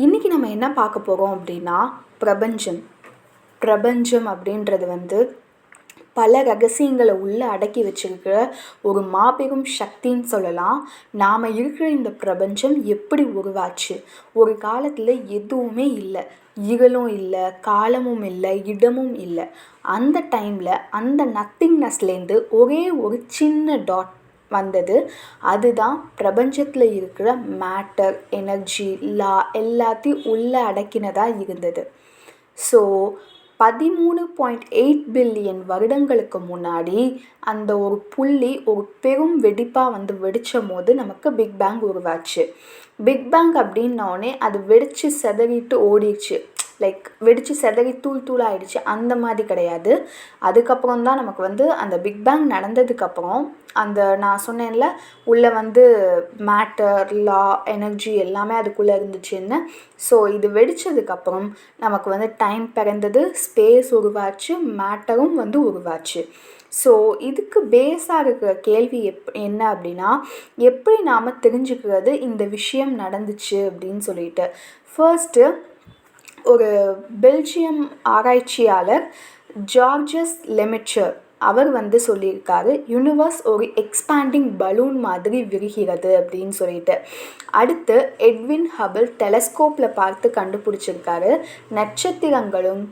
இன்றைக்கி நம்ம என்ன பார்க்க போகிறோம் அப்படின்னா பிரபஞ்சம் அப்படின்றது வந்து பல ரகசியங்களை உள்ளே அடக்கி வச்சிருக்கிற ஒரு மாபெரும் சக்தின்னு சொல்லலாம். நாம் இருக்கிற இந்த பிரபஞ்சம் எப்படி உருவாச்சு? ஒரு காலத்தில் எதுவுமே இல்லை, இருளும் இல்லை, காலமும் இல்லை, இடமும் இல்லை. அந்த டைமில் அந்த நத்திங்னஸ்லேருந்து ஒரே ஒரு சின்ன டாட் வந்தது. அதுதான் பிரபஞ்சத்தில் இருக்கிற மேட்டர், எனர்ஜி, லா எல்லாத்தையும் உள்ளே அடக்கினதாக இருந்தது. ஸோ 13.8 பில்லியன் வருடங்களுக்கு முன்னாடி அந்த ஒரு புள்ளி ஒரு பெரும் வெடிப்பாக வந்து வெடித்த போது நமக்கு பிக் பேங் உருவாச்சு. பிக் பேங் அப்படின்னோடனே அது வெடித்து செதறிட்டு ஓடிடுச்சு, லைக் வெடித்து செதறி தூள் ஆகிடுச்சு, அந்த மாதிரி கிடையாது. அதுக்கப்புறம் தான் நமக்கு வந்து அந்த பிக் பேங் நடந்ததுக்கப்புறம் அந்த நான் சொன்னேன்ல உள்ளே வந்து மேட்டர், லா, எனர்ஜி எல்லாமே அதுக்குள்ளே இருந்துச்சுன்னு. ஸோ இது வெடித்ததுக்கப்புறம் நமக்கு வந்து டைம் பிறந்தது, ஸ்பேஸ் உருவாச்சு, மேட்டரும் வந்து உருவாச்சு. ஸோ இதுக்கு பேஸாக இருக்கிற கேள்வி என்ன அப்படின்னா, எப்படி நாம் தெரிஞ்சுக்கிறது இந்த விஷயம் நடந்துச்சு அப்படின்னு சொல்லிட்டு. ஃபர்ஸ்ட்டு ஒரு பெல்ஜியம் ஆராய்ச்சியாளர் ஜார்ஜஸ் லெமிச்சர் அவர் வந்து சொல்லியிருக்காரு, யூனிவர்ஸ் ஒரு எக்ஸ்பேண்டிங் பலூன் மாதிரி விரிகிறது அப்படின்னு சொல்லிட்டு. அடுத்து எட்வின் ஹபிள் டெலஸ்கோப்பில் பார்த்து கண்டுபிடிச்சிருக்காரு, நட்சத்திரங்களும்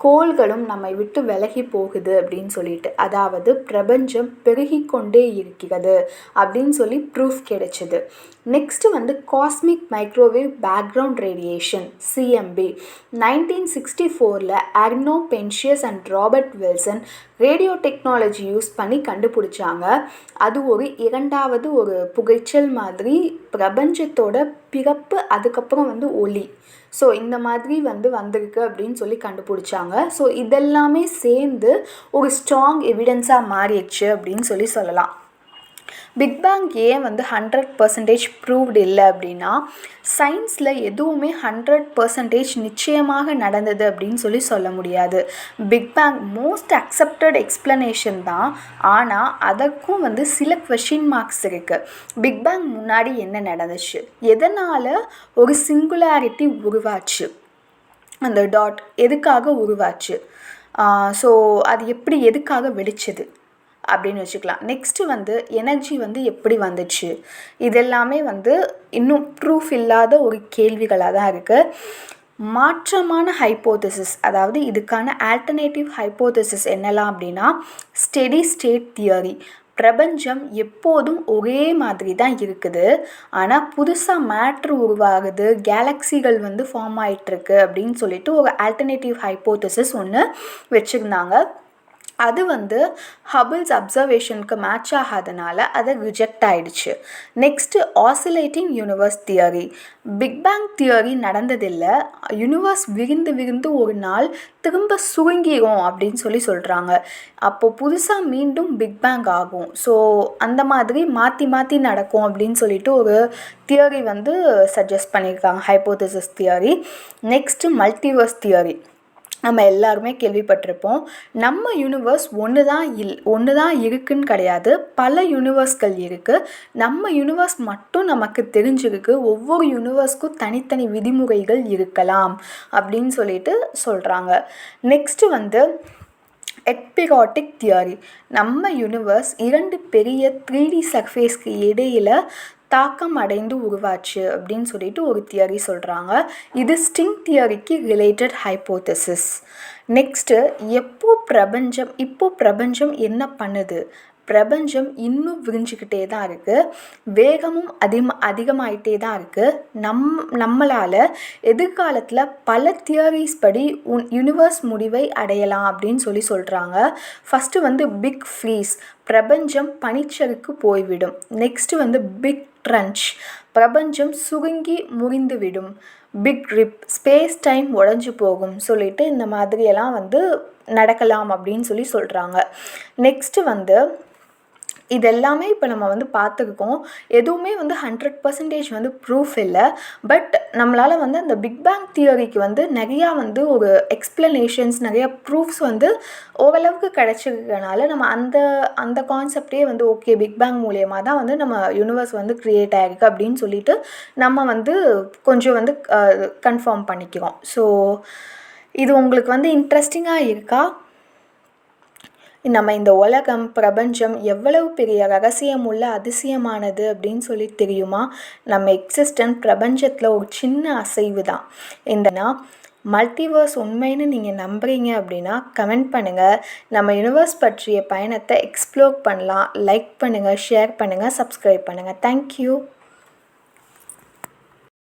கோள்களும் நம்மை விட்டு விலகி போகுது அப்படின்னு சொல்லிட்டு, அதாவது பிரபஞ்சம் பெருகி கொண்டே இருக்கிறது அப்படின்னு சொல்லி ப்ரூஃப் கிடைச்சிது. நெக்ஸ்ட்டு வந்து cosmic microwave background radiation CMB 1964 Arno Penzias and Robert Wilson radio technology use பண்ணி கண்டுபிடிச்சாங்க. அது ஒரு இரண்டாவது ஒரு புகைச்சல் மாதிரி, பிரபஞ்சத்தோட பிறப்பு அதுக்கப்புறம் வந்து ஒளி. ஸோ இந்த மாதிரி வந்திருக்கு அப்படின்னு சொல்லி கண்டுபிடிச்சாங்க. ஸோ இதெல்லாமே சேர்ந்து ஒரு ஸ்ட்ராங் எவிடன்ஸாக மாறிடுச்சு அப்படின்னு சொல்லலாம். பிக் பேங் ஏன் 100% ப்ரூவ்டு இல்லை அப்படின்னா, சயின்ஸில் எதுவுமே 100% நிச்சயமாக நடந்தது அப்படின்னு சொல்ல முடியாது. Big bang most accepted explanation தான், ஆனால் அதற்கும் சில கொஷின் மார்க்ஸ் இருக்குது. பிக் பேங் முன்னாடி என்ன நடந்துச்சு, எதனால் ஒரு சிங்குலாரிட்டி உருவாச்சு, அந்த டாட் எதுக்காக உருவாச்சு, ஸோ அது எதுக்காக வெடிச்சது அப்படின்னு வச்சுக்கலாம். நெக்ஸ்ட்டு எனர்ஜி எப்படி வந்துச்சு, இதெல்லாமே இன்னும் ப்ரூஃப் இல்லாத ஒரு கேள்விகளாக தான் இருக்குது. மாற்றமான ஹைப்போதசிஸ், அதாவது இதுக்கான ஆல்டர்னேட்டிவ் ஹைப்போதசிஸ் என்னெல்லாம் அப்படின்னா, ஸ்டெடி ஸ்டேட் தியரி, பிரபஞ்சம் எப்போதும் ஒரே மாதிரி தான் இருக்குது, ஆனால் புதுசாக மேட்ரு உருவாகுது, கேலக்சிகள் ஃபார்ம் ஆகிட்டுருக்கு அப்படின்னு சொல்லிட்டு ஒரு ஆல்டர்னேட்டிவ் ஹைப்போதசிஸ் ஒன்று வச்சுருந்தாங்க. அது ஹபிள்ஸ் அப்சர்வேஷனுக்கு மேட்ச் ஆகாதனால அதை ரிஜெக்ட் ஆகிடுச்சு. Next oscillating universe theory, big bang theory நடந்ததில்லை, யூனிவர்ஸ் விரிந்து ஒரு நாள் திரும்ப சுருங்கிரும் அப்படின்னு சொல்கிறாங்க. அப்போது புதுசாக மீண்டும் பிக் பேங் ஆகும். ஸோ அந்த மாதிரி மாற்றி நடக்கும் அப்படின்னு சொல்லிட்டு ஒரு தியரி சஜஸ்ட் பண்ணியிருக்காங்க, hypothesis theory. Next multiverse theory, நம்ம எல்லாருமே கேள்விப்பட்டிருப்போம். நம்ம யூனிவர்ஸ் ஒன்று தான் இருக்குன்னு கிடையாது, பல யூனிவர்ஸ்கள் இருக்குது. நம்ம யூனிவர்ஸ் மட்டும் நமக்கு தெரிஞ்சிருக்கு, ஒவ்வொரு யூனிவர்ஸ்க்கும் தனித்தனி விதிமுறைகள் இருக்கலாம் அப்படின்னு சொல்லிட்டு சொல்கிறாங்க. நெக்ஸ்ட்டு எப்பிராட்டிக் தியரி, நம்ம யூனிவர்ஸ் 2 பெரிய 3D சர்ஃபேஸ்க்கு இடையில் தாக்கம் அடைந்து உருவாச்சு அப்படின்னு சொல்லிட்டு ஒரு தியரி சொல்கிறாங்க. இது ஸ்ட்ரிங் தியரிக்கு ரிலேட்டட் ஹைப்போதசிஸ். நெக்ஸ்ட்டு இப்போ பிரபஞ்சம் என்ன பண்ணுது, பிரபஞ்சம் இன்னும் விரிஞ்சிக்கிட்டே தான் இருக்குது, வேகமும் அதிகமாகிட்டே தான் இருக்குது. நம்மளால் எதிர்காலத்தில் பல தியரிஸ் படி யூனிவர்ஸ் முடிவை அடையலாம் அப்படின்னு சொல்கிறாங்க. ஃபஸ்ட்டு பிக் ஃப்ரீஸ், பிரபஞ்சம் பனிச்சறுக்கு போய்விடும். நெக்ஸ்ட்டு பிக் ட்ரன்ச், பிரபஞ்சம் சுருங்கி முறிந்துவிடும். பிக் ரிப், ஸ்பேஸ் டைம் உடஞ்சி போகும் சொல்லிட்டு இந்த மாதிரியெல்லாம் நடக்கலாம் அப்படின்னு சொல்கிறாங்க. நெக்ஸ்ட்டு இது எல்லாமே இப்போ நம்ம வந்து பார்த்துருக்கோம். எதுவுமே வந்து 100% வந்து ப்ரூஃப் இல்லை. பட் நம்மளால் வந்து அந்த பிக் பேங் தியரிக்கு வந்து நிறையா வந்து ஒரு எக்ஸ்ப்ளனேஷன்ஸ், நிறையா ப்ரூஃப்ஸ் வந்து ஓரளவுக்கு கிடச்சிருக்கனால நம்ம அந்த அந்த கான்செப்டே வந்து ஓகே, பிக் பேங் மூலியமாக தான் வந்து நம்ம யூனிவர்ஸ் வந்து க்ரியேட் ஆகிருக்கு அப்படின்னு சொல்லிட்டு நம்ம வந்து கொஞ்சம் வந்து கன்ஃபார்ம் பண்ணிக்கிறோம். ஸோ இது உங்களுக்கு வந்து இன்ட்ரெஸ்டிங்காக இருக்கா? நம்ம இந்த உலகம், பிரபஞ்சம் எவ்வளவு பெரிய ரகசியமுள்ள அதிசயமானது அப்படின்னு சொல்லி தெரியுமா? நம்ம எக்ஸிஸ்டன்ட் பிரபஞ்சத்தில் ஒரு சின்ன அசைவு தான். இந்த மல்டிவர்ஸ் உண்மைன்னு நீங்கள் நம்புறீங்க அப்படின்னா கமெண்ட் பண்ணுங்கள். நம்ம யூனிவர்ஸ் பற்றிய பயணத்தை எக்ஸ்ப்ளோர் பண்ணலாம். லைக் பண்ணுங்கள், ஷேர் பண்ணுங்கள், சப்ஸ்கிரைப் பண்ணுங்கள். தேங்க்யூ.